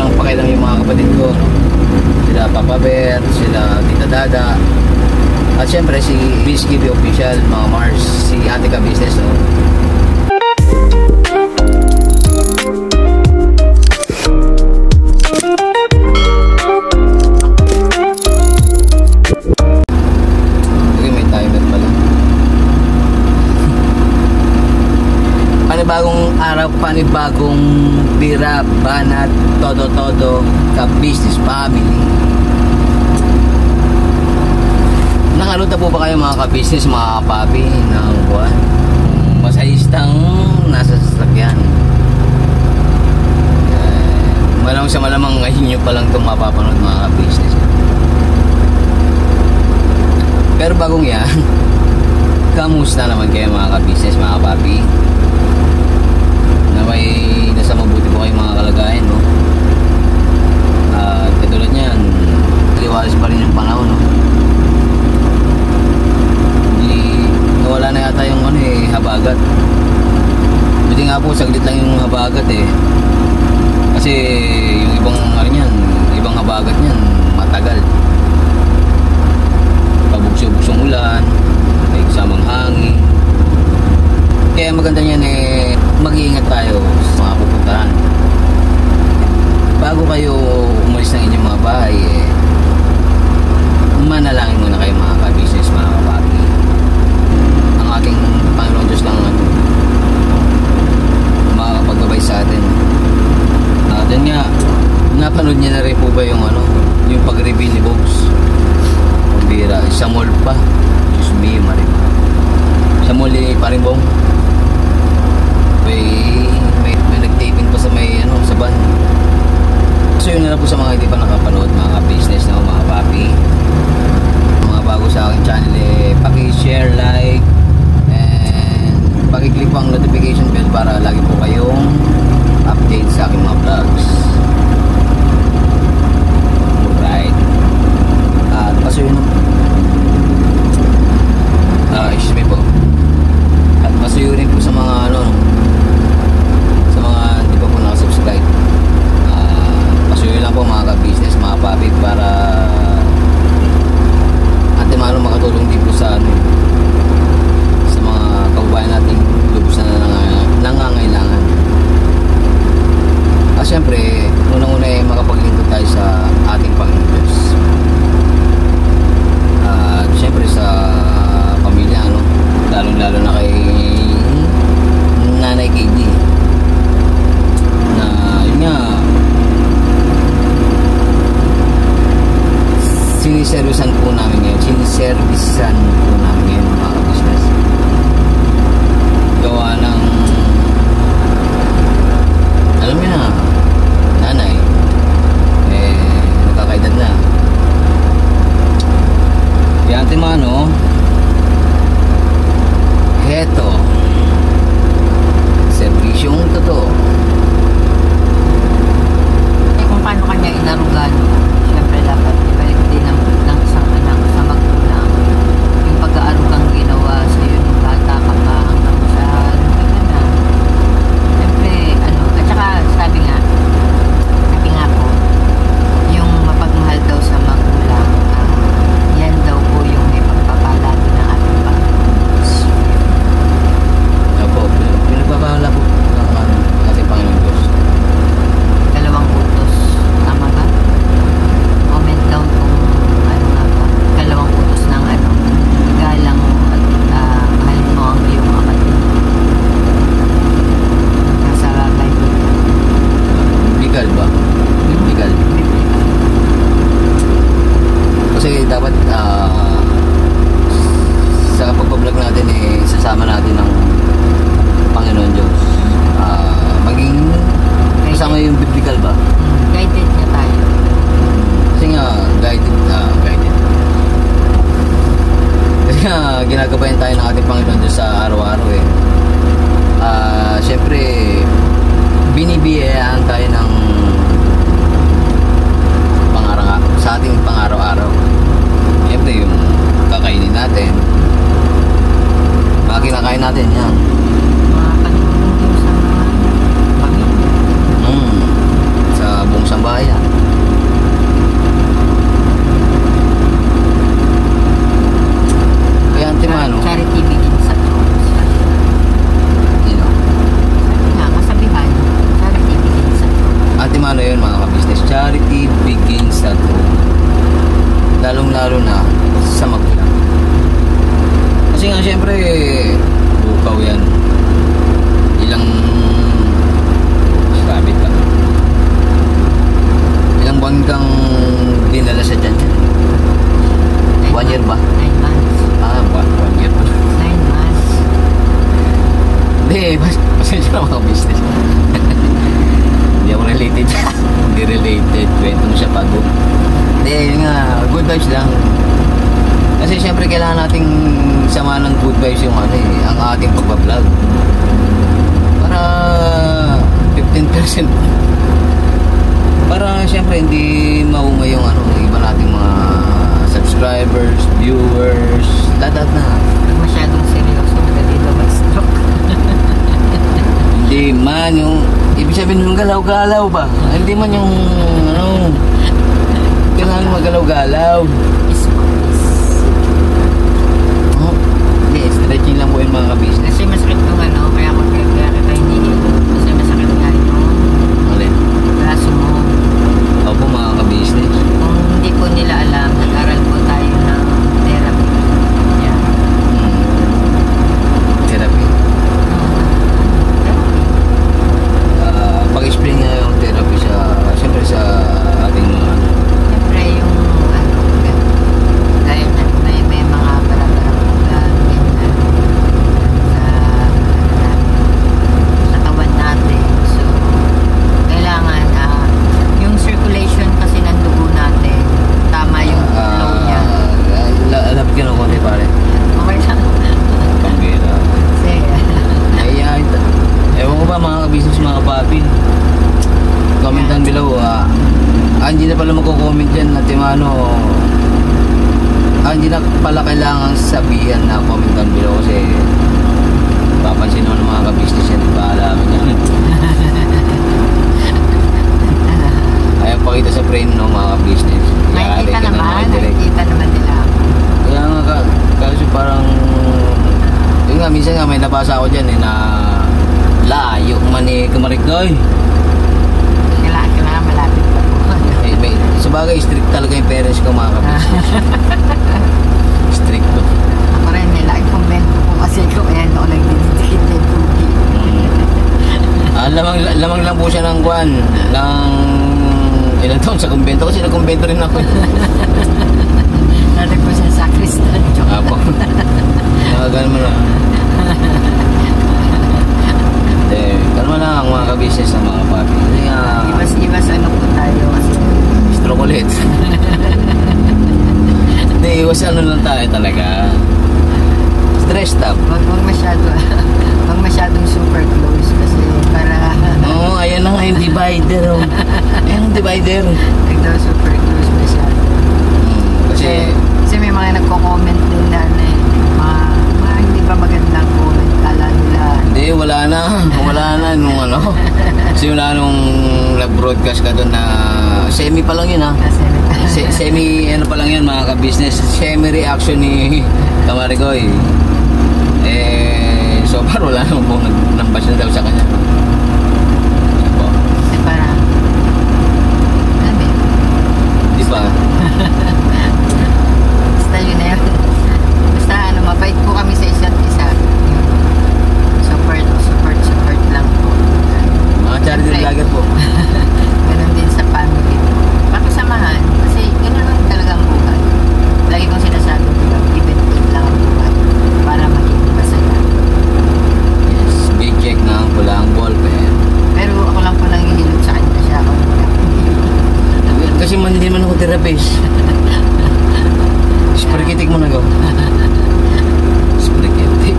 walang pakialam yung mga kapatid ko, no? Sila Papa Bear, sila Tita Dada, at syempre si BizKB Official, mga Mars, si Ate Ka Business, no? Panibagong araw, panibagong bira, banat, todo ka business family. Nakaluta po ba kayo mga ka-business, mga kapapi ng buwan? Masayistang nasa sasakyan. Malamang sa malamang ngayon nyo palang itong mapapanood mga ka-business. Pero bagong yan, kamusta naman kayo mga ka-business, mga kapapi? Na may nasa mabuti po kayong mga kalagayan, no? At katulad niyan, liwalas pa rin yung panahon, no? Hindi, nawala na yata yung habagat. Buti nga po, saglit lang yung habagat eh. Kasi yung ibang ibang habagat niyan, matagal. Pabugso-bugsong ulan, may kasamang hangin. Kaya maganda niyan mag-iingat tayo sa mga pupuntahan. Bago kayo umalis ng inyong mga bahay, manalangin muna kayo mga ka-business, mga kapapi. Ang ating Panginoon Diyos lang makakapagabay sa atin. Then nga, napanood niya na rin po ba yung yung pag-reveal ni Bobs? Pambira, sa mall pa. Diyos me, Marimar. Sa mall Parimbong. May nag-taping pa sa sa van. So yun na lang po sa mga hindi pa nakapanood, mga business na mga papi. Mga bago sa aking channel, paki-share, like, and paki-click po ang notification bell para lagi po kayong update sa aking mga vlogs. Alright. At pasuyin excuse me po. At pasuyin po sa mga sa mga hindi pa po nakasubscribe, pasuyo lang po mga ka-business, mga papi, para ating makatulong din po sa sa mga kababayan nating lubos na nangangailangan. At syempre, unang-una makapaglingkod tayo sa ating Panginoon Diyos. At syempre sa pamilya, lalong-lalo na kay Nanay KD, na yun nga, siniservisan po namin ngayon mga business. Gawa ng alam niyo na, nanay nakakaedad na. Kaya ating mga heto, servisyong totoo. Kung paano kanya inarugan, syempre dapat ibalik din ng isang anak sa magulang yung pag-aarugang ginawa sa iyo nung bata ka pa hanggang sa na ano yun mga ka-business, charity begins at home. Lalong-lalo na sa magulang. Kasi nga syempre bukaw yan. Ilang sabit ka. Ilang buwan kang dinala sa tiyan yan? 1 year ba? 9 months. 1 year pa. 9 months. Hindi, pasensya na mga business. Hindi ako related. Hindi related. Kwento mo siya pagod. Hindi, yun nga, good vibes lang. Kasi syempre kailangan nating sama ng good vibes yung ano eh, ang ating pagbablog. Para 15%. Para syempre hindi mauma yung ano, iba nating mga subscribers, viewers, lahat na. Masyadong seryoso, madali daw mag-stroke. Hindi man yung ibig sabihin yung galaw-galaw ba? Hindi man yung ano, kailangan magalaw-galaw. Oh, hindi, stretching lang po yung mga business. Kasi masakit yung ano, kaya kita hinihin. Kasi masakit nga yung Alin? braso mo. Opo mga ka-business. Kung hindi po nila alam, nag-aral po tayo ng therapy. Yeah. Therapy. Pag-explain nga yung therapy sa, siyempre sa ating mga Siyempre yung ano, gaya na may mga barabarang sa katawan natin. So, kailangan yung circulation kasi ng dugo natin, tama yung flow niya. lapit ka ng konti pare. Okay lang. Pambira. Kasi, Ewan ko ba mga ka-business, mga kapapi. Comment down below. Hindi na pala magko-comment dyan na Timano. Hindi na pala kailangan sabihan na comment down below kasi papansin naman ng mga ka-business yan. Paalaman yan. Ayaw pakita sa friend no mga ka-business. nakikita Yari ka na naman, direct. nakikita naman nila. Kaya nga kasi parang yun nga minsan nga may nabasa ako dyan na layo man eh Kamarigoy. Kailangan malapit pa po. Sa bagay strict talaga yung parents ko mga ka-business. Strict to. Ako rin, nila i-comment ko kasi ko kaya ako lang didikit yung tubig. Lamang lang po siya ng kwan ng ilang taon sa kumbento kasi nag-kumbento rin ako. Nalag ko siya sa Kristan. Apo. Ganun mo lang. Ganun mo lang mga ka-business na mga papi. Ibas ano po tayo kasi Stroke ulit. Hindi, iwas ano lang tayo talaga. Stressed up. wag masyadong super close kasi para Oo, ayan na nga yung divider. Oh. Ayan yung divider. daw super close masyado. Kasi may mga nagko-comment din na ano eh, mga hindi pa magandang comment kala nila. hindi, wala na nung ano. Kasi wala nung nag-broadcast ka doon na semi pa lang yun ha. Kasi Semi ano pa lang yun mga ka-business. Semi reaction ni Kamarigoy. So far wala naman pong nambas na daw sa kanya. Opo. para Di ba? basta yun na yun. Basta ano, mabait po kami sa isa't isa. Support lang po. Mga charity vlogger po. Ganun din sa family. Pakisamahan. Kasi ganun lang talaga ang buhay. Lagi kong sinasabi ko, give and take lang ang buhay. Para maging masaya. Yes, big check na ang pula ang ballpen. Pero ako lang po nanghihilot sa kanya siya. Ako Kasi hindi man ako therapist. Sprekitik mo na go. Sprekitik.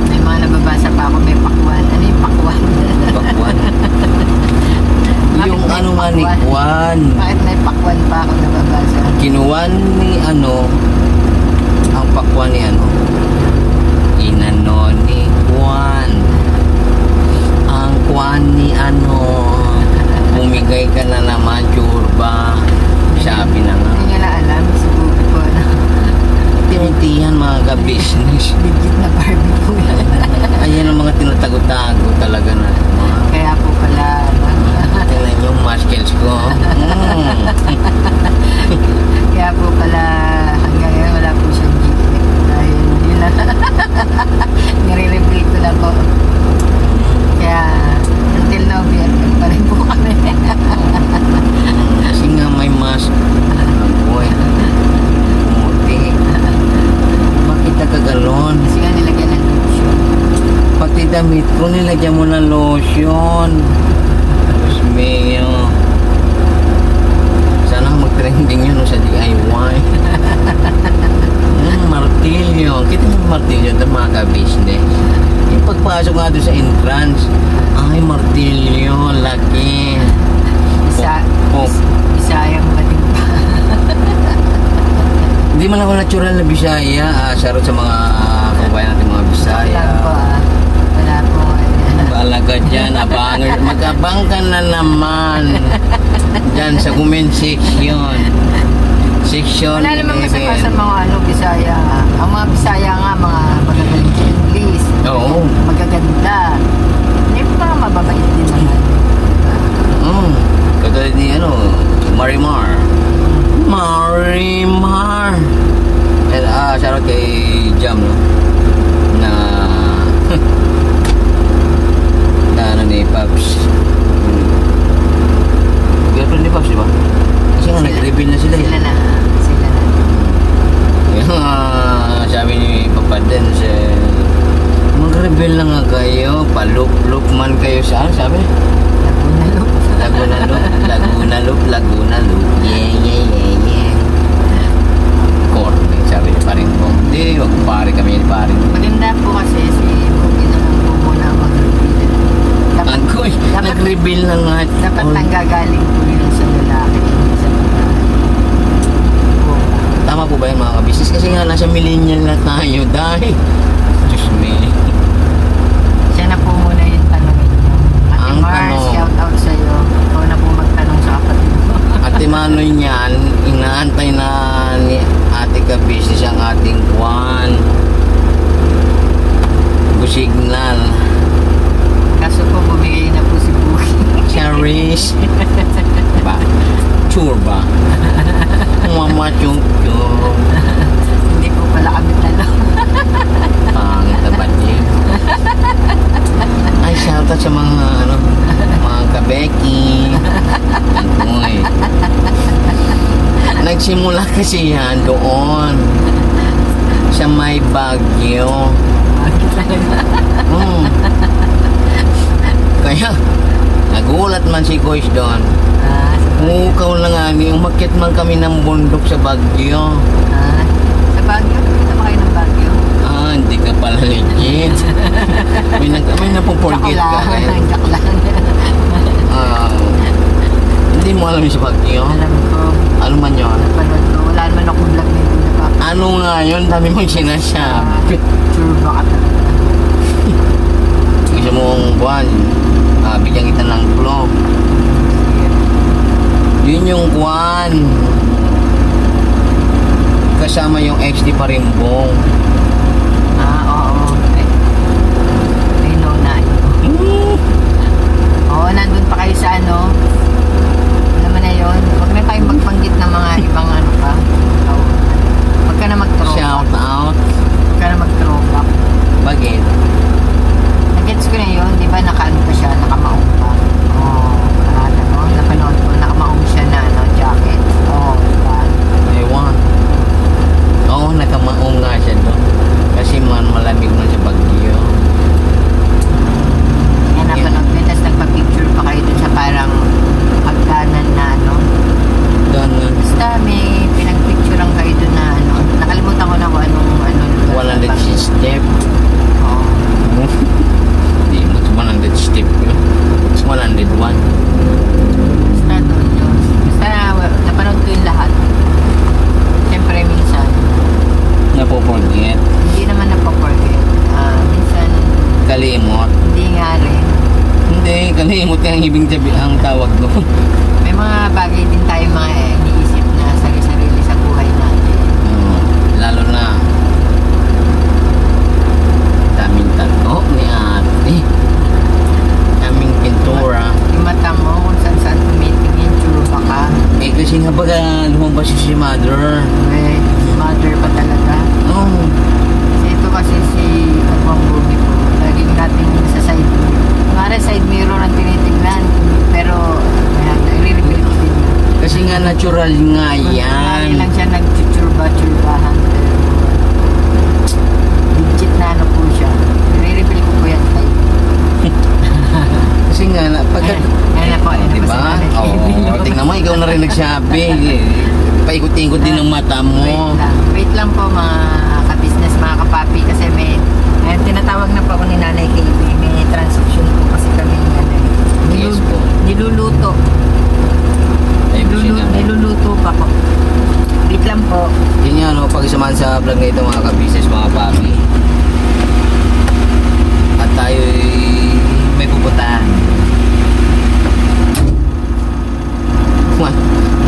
may mga nababasa pa ako, may pakwan. Ano yung pakwan? Pakwan. Yung Bakit may ano nga ni pakwan? Kwan. Bakit may pakwan pa ako nababasa? Kinuwan ni ano ang pakwan ni ano inano ni Kwan ang Kwan ni ano bumigay ka na naman churba sabi na nga Hindi niya na alam. Subukan ko na. tinitihan mga ka-business Legit na Barbie po yan. ayan ang mga tinatago-tago talaga na mga Kaya po pala, ano, kaya muscles ko. Kaya po pala hanggang ngayon wala po siyang GF. Dahil yun lang. Nire-reveal ko lang po. Kaya until now, BFF pa rin po kami. Kasi nga may mask. Boy. Umuti. Bakit nakagalon? Kasi nga nilagyan ng lotion. Pati damit ko nilagyan mo ng lotion. Diyos mio. Sana mag-trending yun sa DIY. Martilyo. Kita yung martilyo ng mga ka-business. Yung pagpasok nga doon sa entrance, ay martilyo, laki. Bisayang ba din pa? Hindi man ako natural na Bisaya. Sarot sa mga kababayan natin mga Bisaya. Wala po. Bahala ka dyan. Mag-abang ka na naman. Dyan sa comment section. Wala namang masama sa mga Bisaya. Ang mga Bisaya nga, mga magagaling sa English. Oo. Magaganda. Hindi pa mababait din naman. Katulad ni Marimar. Marimar. And shoutout kay Jam, no? Na ni Pops. Girlfriend ni Pops, di ba? Kasi nga nag-reveal na sila. Sila na. Yung sabi ni Papa Dance, mag-reveal na nga kayo, palup-lup man kayo saan, sabi? Laguna Loop. Yeah. Corny, sabi ni Paring Bong. Hindi, wag pare kami ni Paring. Maganda po kasi si Bobby naman po muna mag-reveal. Angkoy, nag-reveal na nga. Dapat nanggagaling po yun sa lalaki. Sa babae. Tama po ba yung mga kabisnes? Kasi nga nasa millennial na tayo dahil. Diyos me. Siya na po muna yung tanongin mo. Ate Mars, shout out sa'yo. Ikaw na po magtanong sa kapatid mo. Ate Manoy niyan, inaantay na ni ate kabisnes ang ating kwan. Signal. Kaso po bumigay na po si Buki. Charis. Ba? Sure ba? Mama chung. Hindi po pala kami talo. Pangit na ba niya? Ay, shoutout sa mga mga kabeki. Uy. Nagsimula kasi yan doon sa may Baguio. Kaya nagulat man si Kois doon. Ukaw na nga ni umakyat man kami ng bundok sa Baguio. Sa Baguio? Punta ba kayo ng Baguio? Hindi ka pala legit. may napupurgit ka. Hindi mo alam yung sa Baguio? Alam ko. Ano man yun? Napanood ko. Wala naman akong vlog na hindi napapanood. Ano nga yun? Dami mong sinasabi. Sure ba ka talaga? Gusto mong buwan, bigyan kita ng clue. Yun yung buwan. Kasama yung XD Parimbong. Oo. I know na. Oo, nandun pa kayo sa ano. Alam mo na yun. Huwag na tayong magbanggit ng mga ibang ano pa. Huwag ka na mag-throwback. Shout out. Huwag ka na mag-throwback. Bagit. Nag-gets ko na yun. Di ba naka-ano pa siya? Nakamaong pa. Oo. Napanood ko. Nakamaong siya na jacket. Oo. Diba? Ewan. Oo, nakamaong nga siya doon. Kasi malamig man sa Baguio. Yan, napanood ko. Tapos nagpa-picture pa kayo dun sa parang hagdanan na ano. Doon nga. Basta may pinag-picturean kayo dun na ano. Nakalimutan ko na kung anong 100 step. Oo. Hindi mo 100 step yun. 101. Basta doon yun. Basta napanood ko yung lahat. Siyempre minsan. Napupurgit. Hindi naman napaporget. Minsan. Kalimot. Hindi nga rin. Hindi, kalimot ang ibig sabihin ang tawag doon. May mga bagay din tayo mga iniisip na sarili-sarili sa buhay natin. Lalo na daming tato ni ate. Daming pintura. Yung mata mo kung saan-saan tumitingin. Kasi nga baga lumabas yung si mother. Eh, mother pa talaga. Oo. Kasi ito kasi si Kapang Bumi po, laging natin sa side mirror. Mara side mirror ang tinitignan, pero ayan, nire-reveal ko din. Kasi nga natural nga Yan yan. lang siya nag-churba-churbahan, pero legit na ano po siya. Nire-reveal ko po yan tayo. Kasi nga, pagka... Ayan na po, ayan na po Diba? si Nanay Oo, Kevin. tingnan mo, ikaw na rin nagsabi. Paikot-ikot din ng mata mo. Wait lang po mga ka-business, mga kapapi, kasi may tinatawag na po ako ni Nanay KB. May transaction po kasi kami ano, Yes po. niluluto. Ayun po siya na. Niluluto pa po. Wait lang po. Yun nga, no, pag-isamaan sa vlog na ito mga ka-business, mga papi. At tayo may pupuntahan.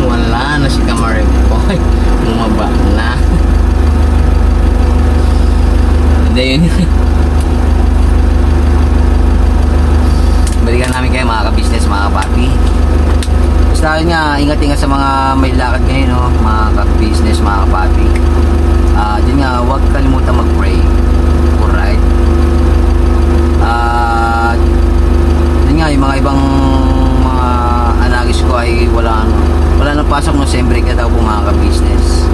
Wala na si Kamari Boy. Bumaba na. Hindi yun. Balikan namin kayo mga ka-business, mga papi. Basta yun nga, ingat-ingat sa mga may lakad ngayon, no? Mga ka-business, mga papi. Yun nga, huwag kalimutan mag-pray. Alright? Yun nga, yung mga ibang mga analagis ko ay wala nang pasok no, sem break na daw po mga ka-business.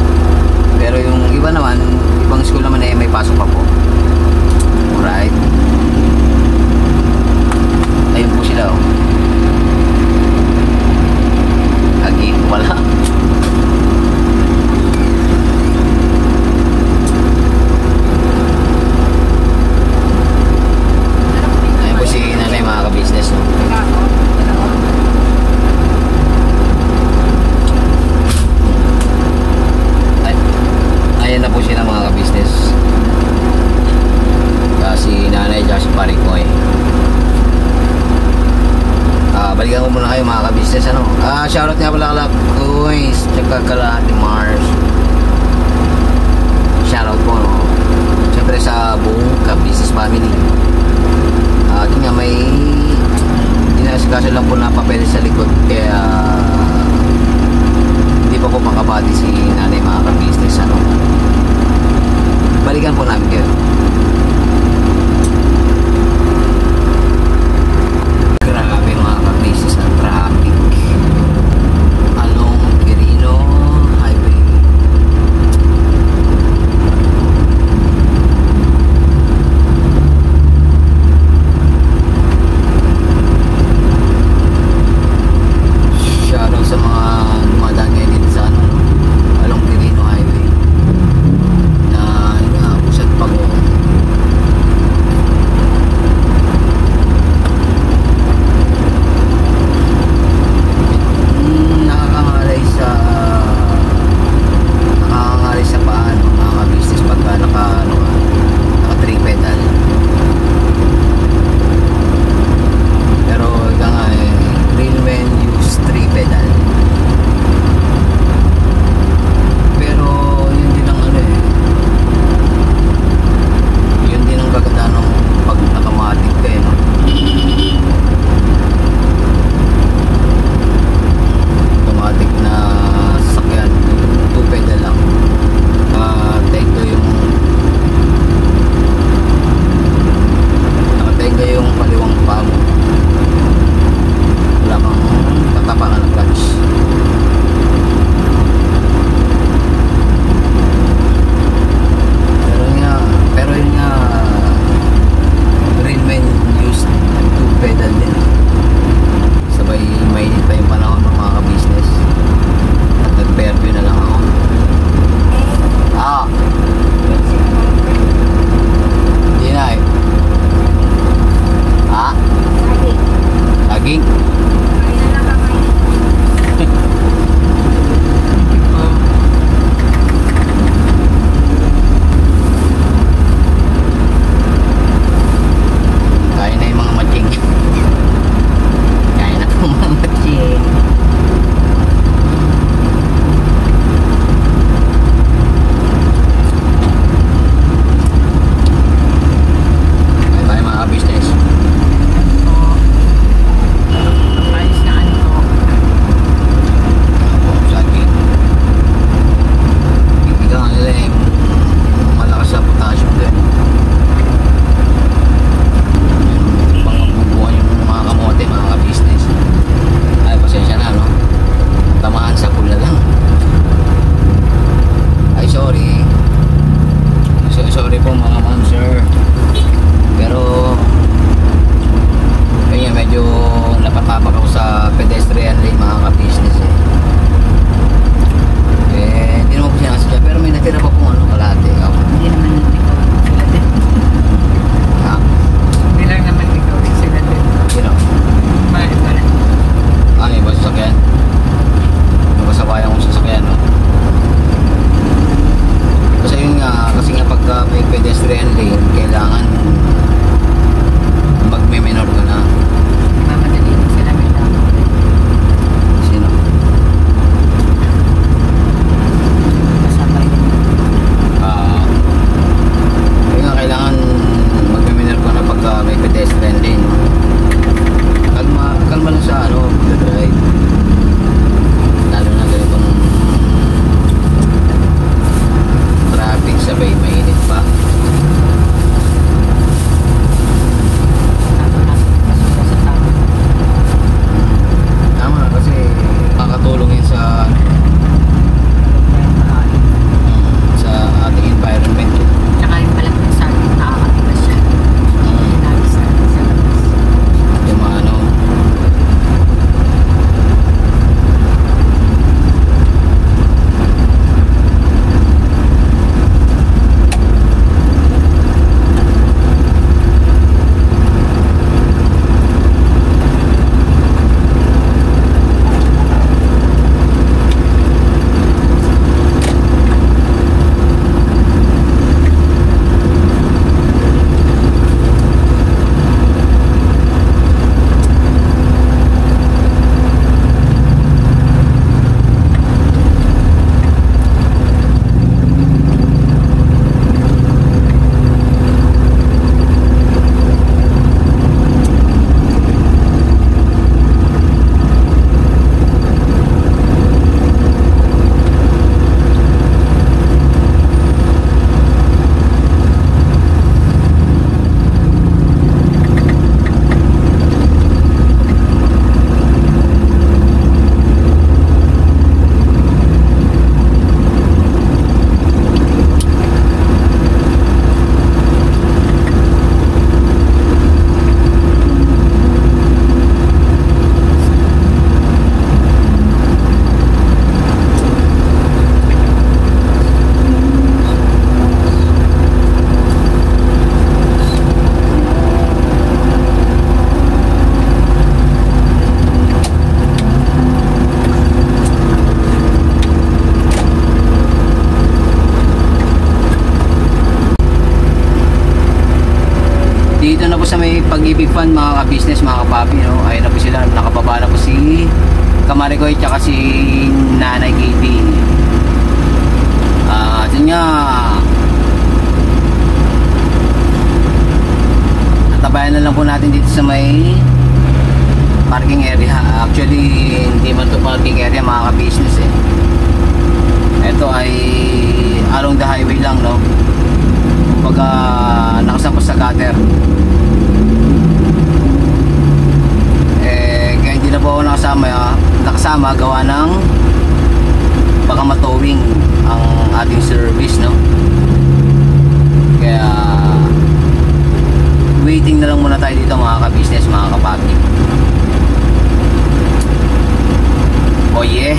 Pero yung iba naman, ibang school naman ay may pasok pa po. Alright? Ayun po sila, oh. Lagi, wala. Ayun po si nanay mga ka-business, no? Ayan na po sila mga ka-business. Si nanay at si pare ko eh. Balikan ko muna kayo mga ka-business, ano. Shoutout nga pala kala Kuys tsaka kala Ate Mars. Shoutout po, no. Siyempre sa buong ka-business family. Ito nga may dinasikaso lang po na papel sa likod, kaya hindi pa po makabati si nanay mga ka-business, ano. Balikan po namin kayo. Grabe mga ka-business ng traffic along Quirino Highway. Pag-ibig fan mga ka-business, mga kapapi, no? Ayun na po sila, nakababa na po si Kamarigoy tsaka si Nanay KB. Yun nga, natabayan na lang po natin dito sa may parking area. Actually, hindi man to parking area mga ka-business eh. Ito ay along the highway lang, no? Kumbaga nakasampas sa gutter. Kaya hindi na po ako nakasama gawa ng baka matowing ang ating service, no? Kaya waiting na lang muna tayo dito mga ka-business, mga kapatid. Oh yeah,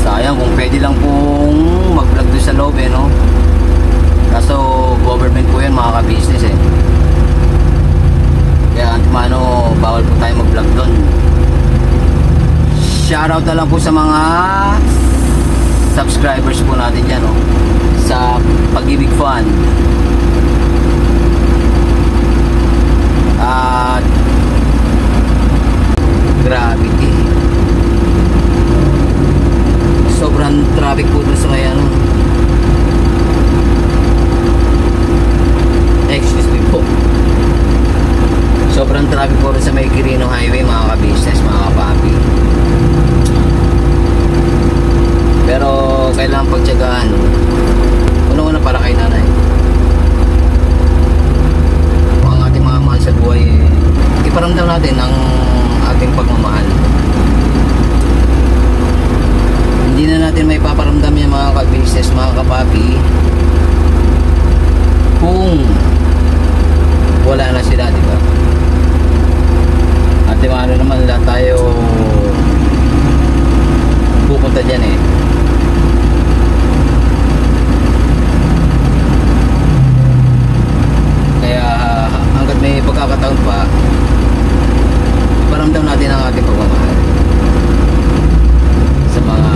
sayang kung pwede lang pong mag-vlog doon sa loob eh, no? Kaso government po yan mga ka-business eh. Kaya antimano, bawal po tayo mag-vlog doon. Shoutout na lang po sa mga subscribers po natin dyan, no? Sa Pag-ibig Fan. At gravity, sobrang traffic po dun sa may ano, excuse me po, sobrang traffic po dun sa may Quirino Highway mga ka-business, mga kapapi. Pero kailangan pagtyagaan. Una-una para kay nanay, ang ating mga mahal sa buhay eh, iparamdam natin ang ating pagmamahal. Hindi na natin may paparamdam yan mga ka-business, mga kapapi, kung wala na sila, di ba? At ano naman, lahat tayo pupunta dyan eh. Kaya hanggat may pagkakataon pa, paramdam natin ang ating pagmamahal sa mga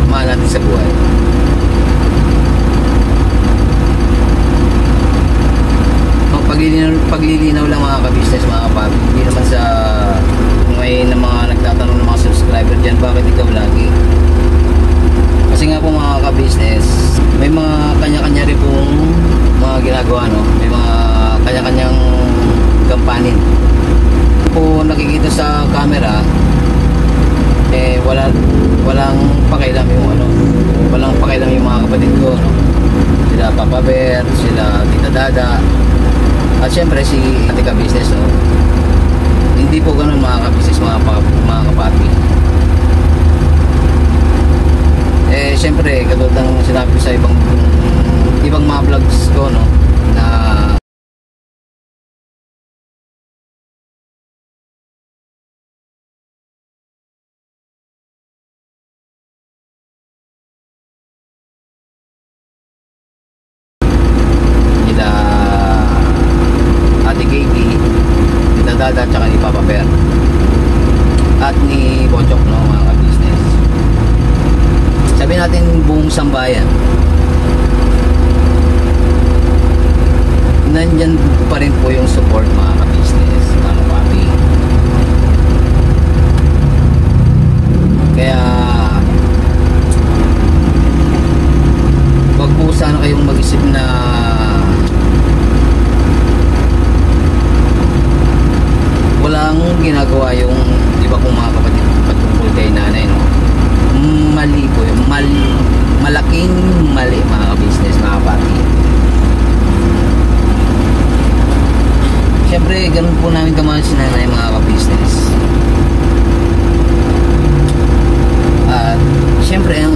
mahal natin sa buhay. Paglilinaw lang mga ka-business, mga kapabi, hindi naman sa may na mga nagtatanong ng mga subscriber dyan, bakit ikaw lagi? Kasi nga po mga ka-business, may mga kanya-kanya rin pong mga ginagawa, no? May mga kanya-kanyang gampanin. Po nakikita sa camera eh walang pakialam yung ano, walang pakialam yung mga kapatid ko, no? Sila Papa Bear, sila Tita Dada, at syempre si Ate Ka-business, no? Hindi po ganun mga ka-business, mga kapapi. Eh syempre katulad ng sinabi ko sa ibang mga vlogs ko, no, na Dada at saka ni Papa Bear at ni Bochok, no, mga ka-business. Sabi natin buong sambayan, nandyan pa rin po yung support mga ka-business, mga kapapi. Kaya wag po sana kayong mag-isip na walang ginagawa yung iba kong mga kapatid patungkol kay nanay, no? Mali po yun. Malaking mali mga business, mga kapatid. Siyempre ganun po namin kamahal si nanay, mga ka-business. At siyempre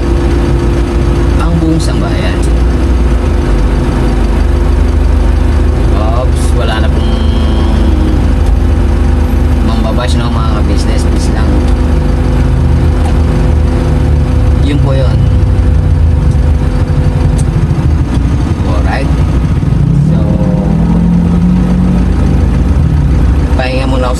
ang buong sambayan. Oops, wala na pong mambabash, no, mga ka-business. Please lang, yun po yun. Alright, so pahinga muna ako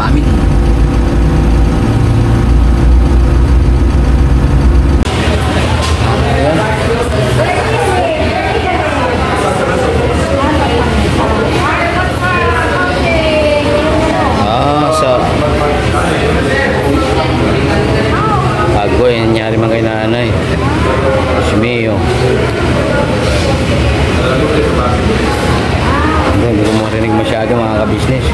family. Bago yung nangyari mga kay nanay. Sumio. Hindi ko marinig masyado mga ka-business.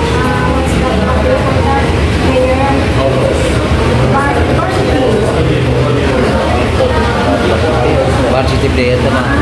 Varsity player ito mga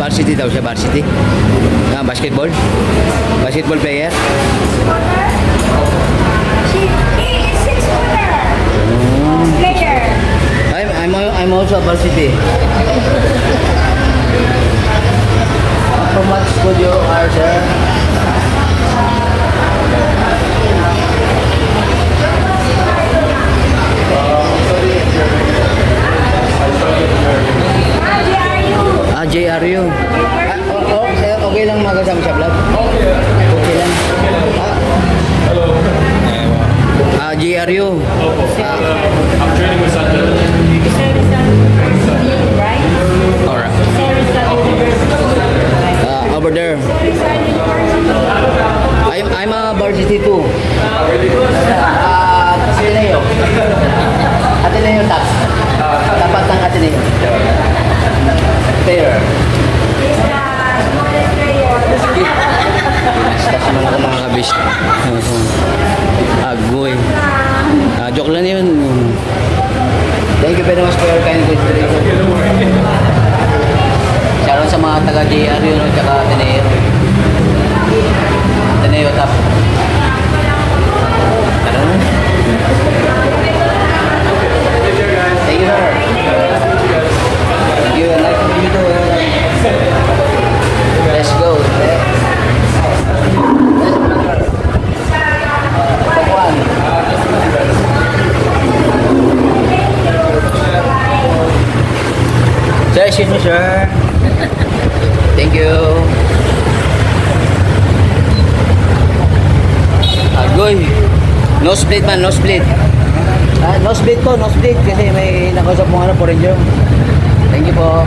varsity daw siya, varsity. Basketball? Basketball player? He is 6-footer. Player. I'm also a varsity. How much would you are, sir? JRU. Okay lang magkasama sa vlog? Okay lang. JRU. I'm training with Sanjay. Right? Alright. Over there. I'm a varsity too. Ateneo. Ateneo tax. Tapat ng Ateneo. Player. Stas naman ako mga kabis. Agoy. Joke lang yun. Thank you very much for your kind consideration. Shoutout sa mga taga-JR yun at saka Ateneo. Ateneo tap. Thank you, sir. Thank you. Nice to meet you too. Let's go. Sir, excuse me, sir. Thank you. Agoy. No split man, no split. No split po, no split. Kasi may nakausap mo ano po rin yun. Thank you po.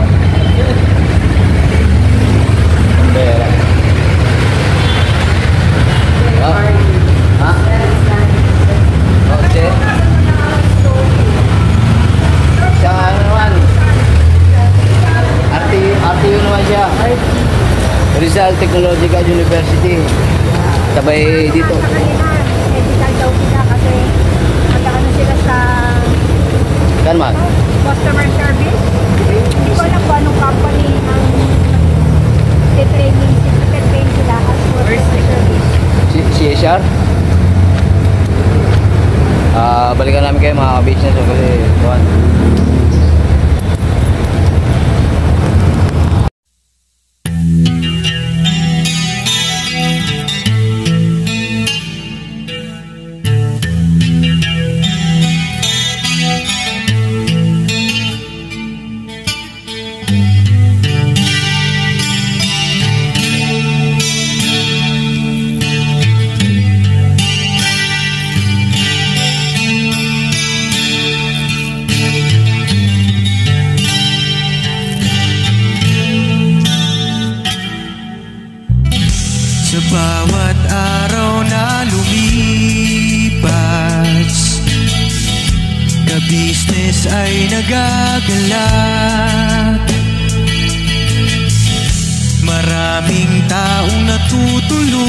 Pera. Ha? Okay. Sa ano naman? RTU naman siya. Rizal Technological University. Sabay dito. Medical daw sila kasi magkakaano sila sa Kan man? customer service. Hindi ko alam kung anong company ang training sila as customer service. CSR? Balikan namin kayo mga business kasi kuhan. Sa bawat araw na lumipas, ka-business ay nagagalak. Maraming taong natutulungan,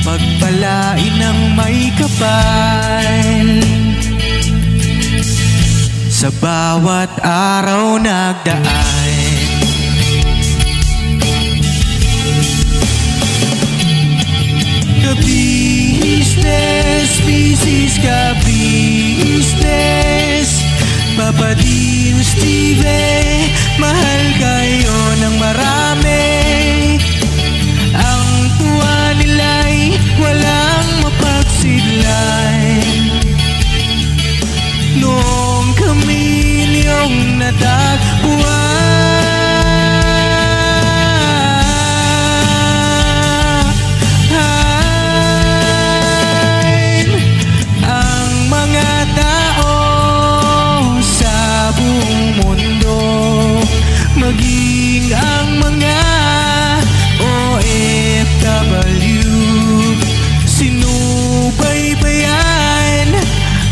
pagpalain ng may kapal. Sa bawat araw nagdaan, ka-business, business, ka-business. Papa Dean, Steve, mahal kayo ng marami. Ang tuwa nila'y walang mapagsidlay. Noong kami niyong natagpuan, ang mga tao sa buong mundo, maging ang mga OFW, sinubaybayan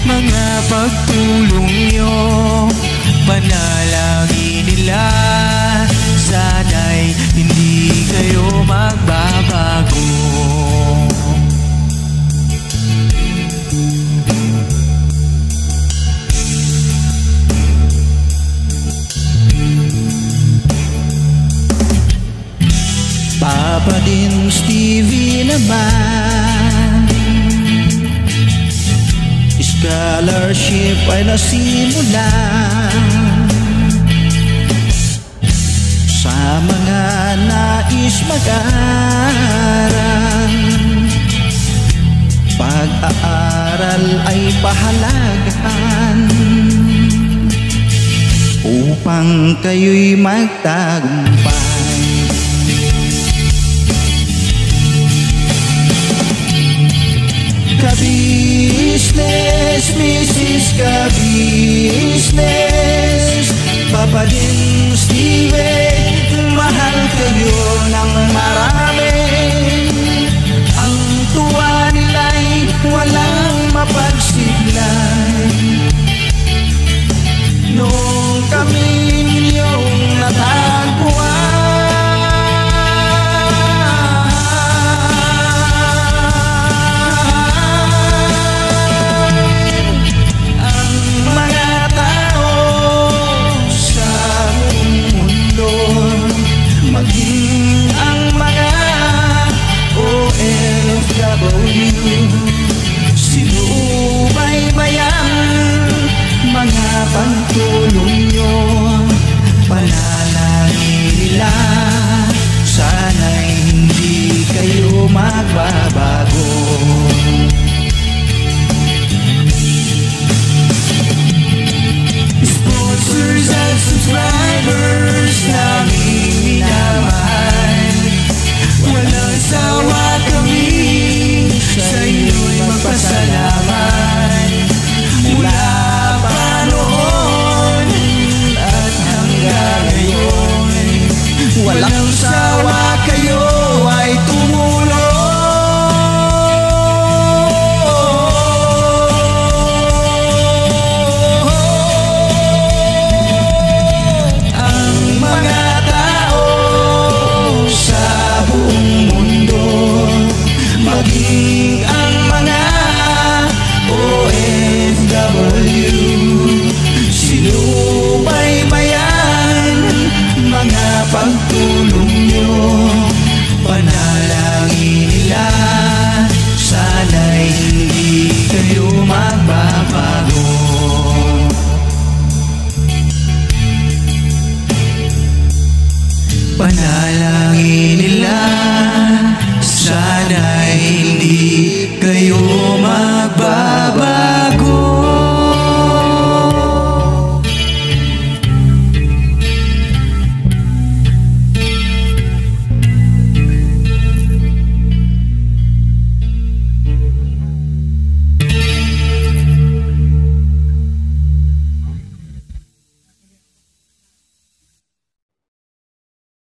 mga pagtulong nyo. Panalangin nila, sana'y hindi kayo magbabago. Papa Dean, Stevie naman, scholarship ay nasimula sa mga nais mag-aral. Pag-aaral ay pahalagahan upang kayo'y magtagumpay. Ka-business, Mrs. Ka-business, Papa Dean, Steve, mahal kayo ng marami.